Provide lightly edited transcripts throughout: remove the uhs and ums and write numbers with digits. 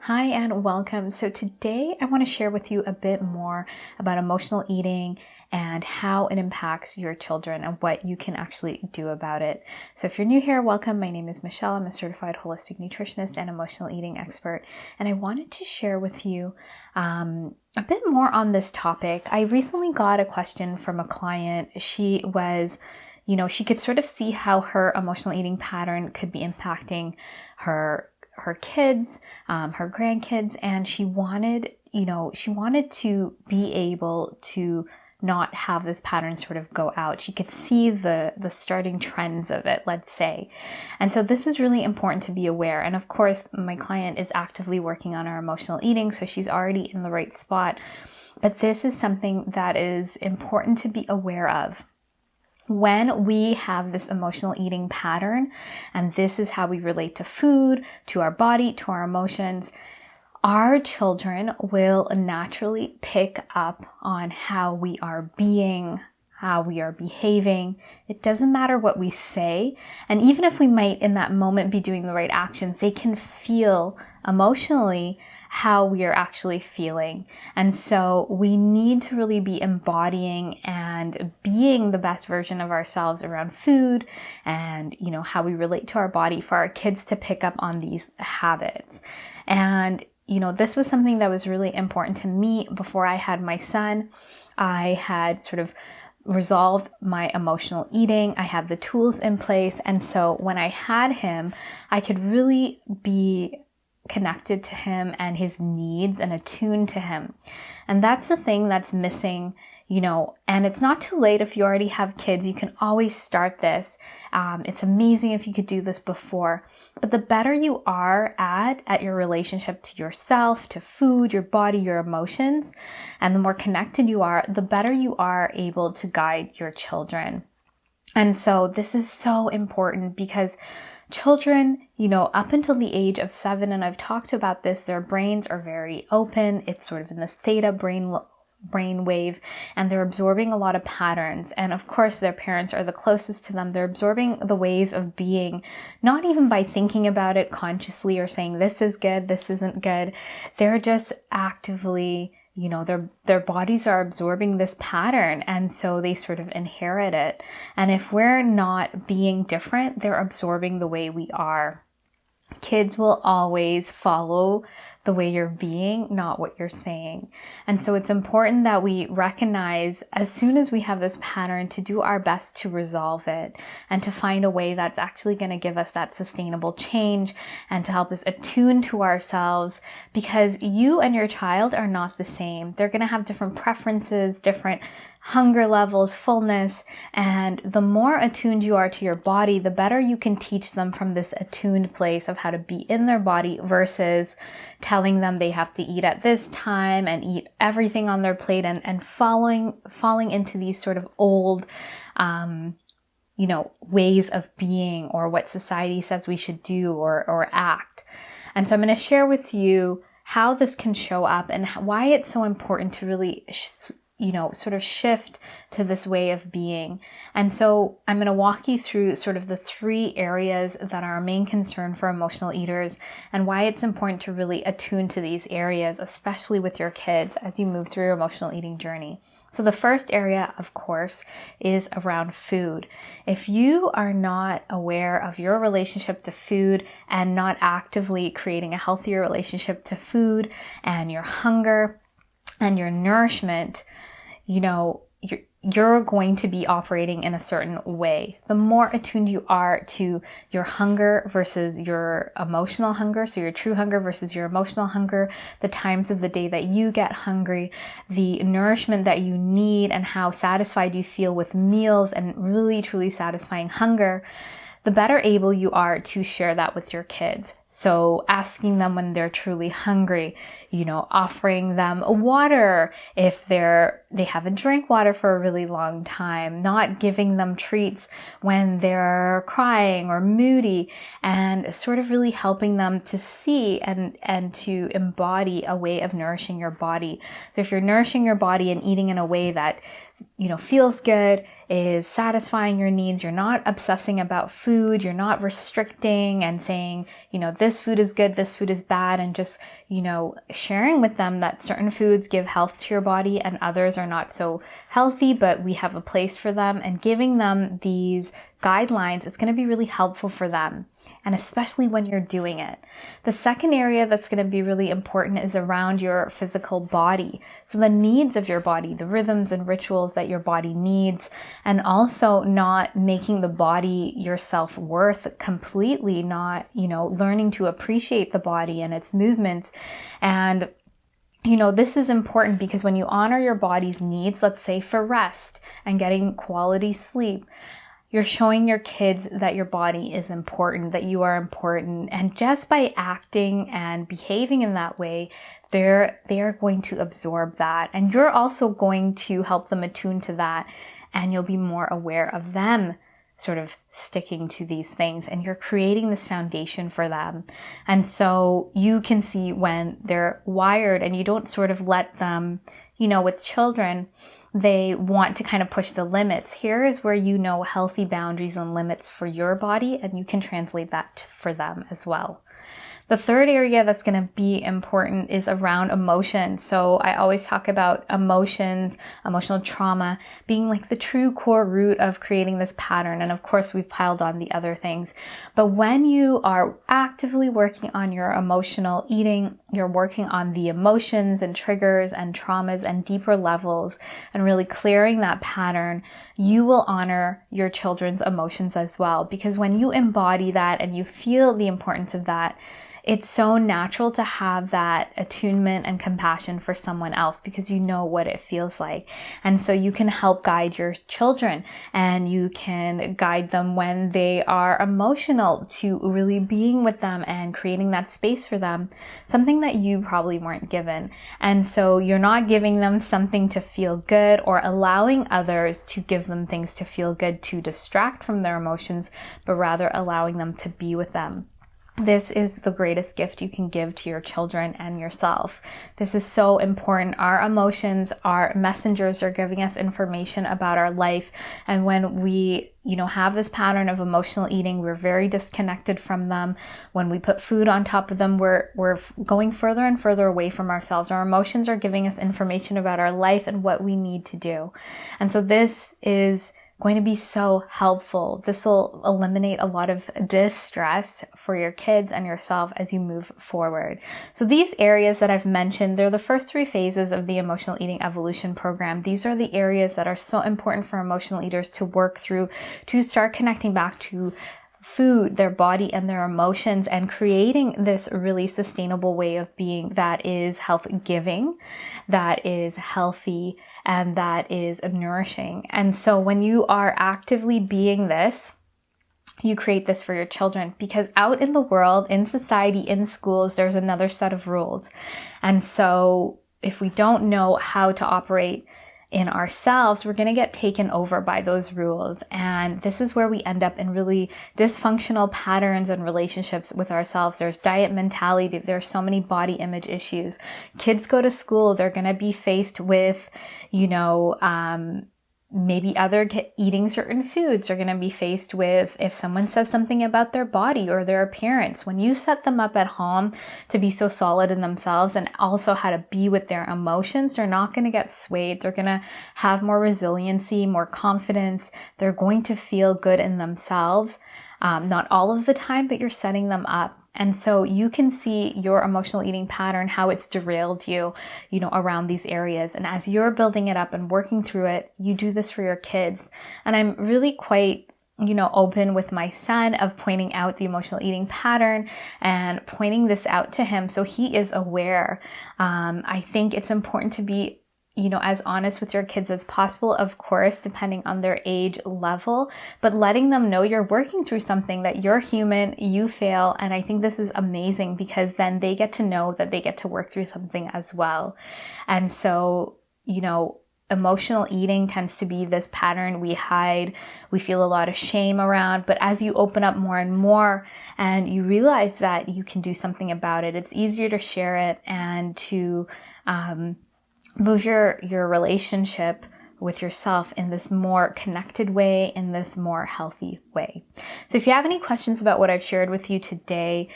Hi and welcome. So today I want to share with you a bit more about emotional eating and how it impacts your children and what you can actually do about it. So if you're new here, welcome. My name is Michelle. I'm a certified holistic nutritionist and emotional eating expert. And I wanted to share with you a bit more on this topic. I recently got a question from a client. She could sort of see how her emotional eating pattern could be impacting her kids, her grandkids, and she wanted to be able to not have this pattern sort of go out. She could see the starting trends of it, let's say. And so this is really important to be aware. And of course, my client is actively working on her emotional eating, so she's already in the right spot. But this is something that is important to be aware of. When we have this emotional eating pattern, and this is how we relate to food, to our body, to our emotions, our children will naturally pick up on how we are being, how we are behaving. It doesn't matter what we say. And even if we might in that moment be doing the right actions, they can feel emotionally how we are actually feeling. And so we need to really be embodying and being the best version of ourselves around food and, how we relate to our body for our kids to pick up on these habits. And, this was something that was really important to me before I had my son. I had sort of resolved my emotional eating. I had the tools in place. And so when I had him, I could really be connected to him and his needs and attuned to him. And that's the thing that's missing, and it's not too late if you already have kids. You can always start this. It's amazing if you could do this before. But the better you are at your relationship to yourself, to food, your body, your emotions, and the more connected you are, the better you are able to guide your children. And so this is so important because children, up until the age of 7, and I've talked about this, their brains are very open. It's sort of in this theta brain wave, and they're absorbing a lot of patterns. And of course, their parents are the closest to them. They're absorbing the ways of being, not even by thinking about it consciously or saying, this is good, this isn't good. They're just actively their bodies are absorbing this pattern, and so they sort of inherit it. And if we're not being different, they're absorbing the way we are. Kids will always follow the way you're being, not what you're saying. And so it's important that we recognize as soon as we have this pattern to do our best to resolve it and to find a way that's actually going to give us that sustainable change and to help us attune to ourselves, because you and your child are not the same. They're going to have different preferences, different hunger levels, fullness, and the more attuned you are to your body, the better you can teach them from this attuned place of how to be in their body versus telling them they have to eat at this time and eat everything on their plate and falling into these sort of old, ways of being or what society says we should do or act. And so I'm going to share with you how this can show up and why it's so important to really sort of shift to this way of being. And so I'm going to walk you through sort of the 3 areas that are a main concern for emotional eaters and why it's important to really attune to these areas, especially with your kids as you move through your emotional eating journey. So the first area, of course, is around food. If you are not aware of your relationship to food and not actively creating a healthier relationship to food and your hunger and your nourishment, you're going to be operating in a certain way. The more attuned you are to your hunger versus your emotional hunger, so your true hunger versus your emotional hunger, the times of the day that you get hungry, the nourishment that you need, and how satisfied you feel with meals and really truly satisfying hunger, the better able you are to share that with your kids. So asking them when they're truly hungry, offering them water if they haven't drank water for a really long time, not giving them treats when they're crying or moody, and sort of really helping them to see and to embody a way of nourishing your body. So if you're nourishing your body and eating in a way that feels good, is satisfying your needs. You're not obsessing about food. You're not restricting and saying, this food is good, this food is bad, and just, sharing with them that certain foods give health to your body and others are not so healthy, but we have a place for them, and giving them these guidelines. It's going to be really helpful for them, and especially when you're doing it. The second area that's going to be really important is around your physical body. So the needs of your body, the rhythms and rituals that your body needs, and also not making the body your self-worth completely, not, learning to appreciate the body and its movements. And this is important because when you honor your body's needs, let's say for rest and getting quality sleep, you're showing your kids that your body is important, that you are important. And just by acting and behaving in that way, they are going to absorb that. And you're also going to help them attune to that. And you'll be more aware of them sort of sticking to these things. And you're creating this foundation for them. And so you can see when they're wired and you don't sort of let them, with children, they want to kind of push the limits. Here is where healthy boundaries and limits for your body, and you can translate that for them as well. The third area that's going to be important is around emotion. So I always talk about emotions, emotional trauma being like the true core root of creating this pattern. And of course, we've piled on the other things. But when you are actively working on your emotional eating, you're working on the emotions and triggers and traumas and deeper levels and really clearing that pattern, you will honor your children's emotions as well. Because when you embody that and you feel the importance of that, it's so natural to have that attunement and compassion for someone else because you know what it feels like. And so you can help guide your children and you can guide them when they are emotional to really being with them and creating that space for them, something that you probably weren't given. And so you're not giving them something to feel good or allowing others to give them things to feel good to distract from their emotions, but rather allowing them to be with them. This is the greatest gift you can give to your children and yourself. This is so important. Our emotions are messengers. They're giving us information about our life. And when we, have this pattern of emotional eating, we're very disconnected from them. When we put food on top of them, we're going further and further away from ourselves. Our emotions are giving us information about our life and what we need to do. And so this is going to be so helpful. This will eliminate a lot of distress for your kids and yourself as you move forward. So these areas that I've mentioned, they're the first 3 phases of the Emotional Eating Evolution program. These are the areas that are so important for emotional eaters to work through to start connecting back to food, their body, and their emotions, and creating this really sustainable way of being that is health giving, that is healthy, and that is nourishing. And so when you are actively being this, you create this for your children, because out in the world, in society, in schools, there's another set of rules. And so if we don't know how to operate in ourselves, we're going to get taken over by those rules. And this is where we end up in really dysfunctional patterns and relationships with ourselves. There's diet mentality. There's so many body image issues. Kids go to school. They're going to be faced with, maybe eating certain foods. Are going to be faced with if someone says something about their body or their appearance. When you set them up at home to be so solid in themselves and also how to be with their emotions, they're not going to get swayed. They're going to have more resiliency, more confidence. They're going to feel good in themselves. Not all of the time, but you're setting them up. And so you can see your emotional eating pattern, how it's derailed you, around these areas. And as you're building it up and working through it, you do this for your kids. And I'm really quite, open with my son of pointing out the emotional eating pattern and pointing this out to him so he is aware. I think it's important to be as honest with your kids as possible, of course, depending on their age level, but letting them know you're working through something, that you're human, you fail. And I think this is amazing because then they get to know that they get to work through something as well. And so, emotional eating tends to be this pattern we hide, we feel a lot of shame around, but as you open up more and more and you realize that you can do something about it, it's easier to share it and to, move your relationship with yourself in this more connected way, in this more healthy way. So if you have any questions about what I've shared with you today,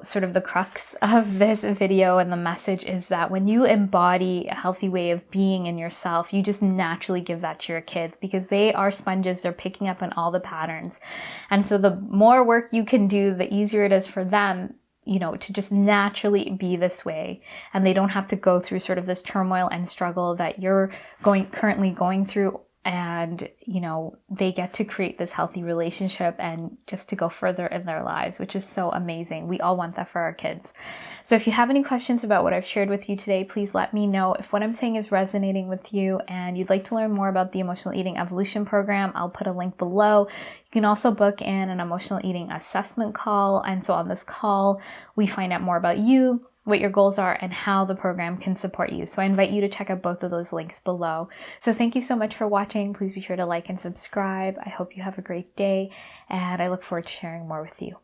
sort of the crux of this video and the message is that when you embody a healthy way of being in yourself, you just naturally give that to your kids because they are sponges. They're picking up on all the patterns. And so the more work you can do, the easier it is for them to just naturally be this way, and they don't have to go through sort of this turmoil and struggle that you're currently going through. And, they get to create this healthy relationship and just to go further in their lives, which is so amazing. We all want that for our kids. So if you have any questions about what I've shared with you today, please let me know. If what I'm saying is resonating with you and you'd like to learn more about the Emotional Eating Evolution Program, I'll put a link below. You can also book in an emotional eating assessment call. And so on this call, we find out more about you, what your goals are, and how the program can support you. So I invite you to check out both of those links below. So thank you so much for watching. Please be sure to like and subscribe. I hope you have a great day, and I look forward to sharing more with you.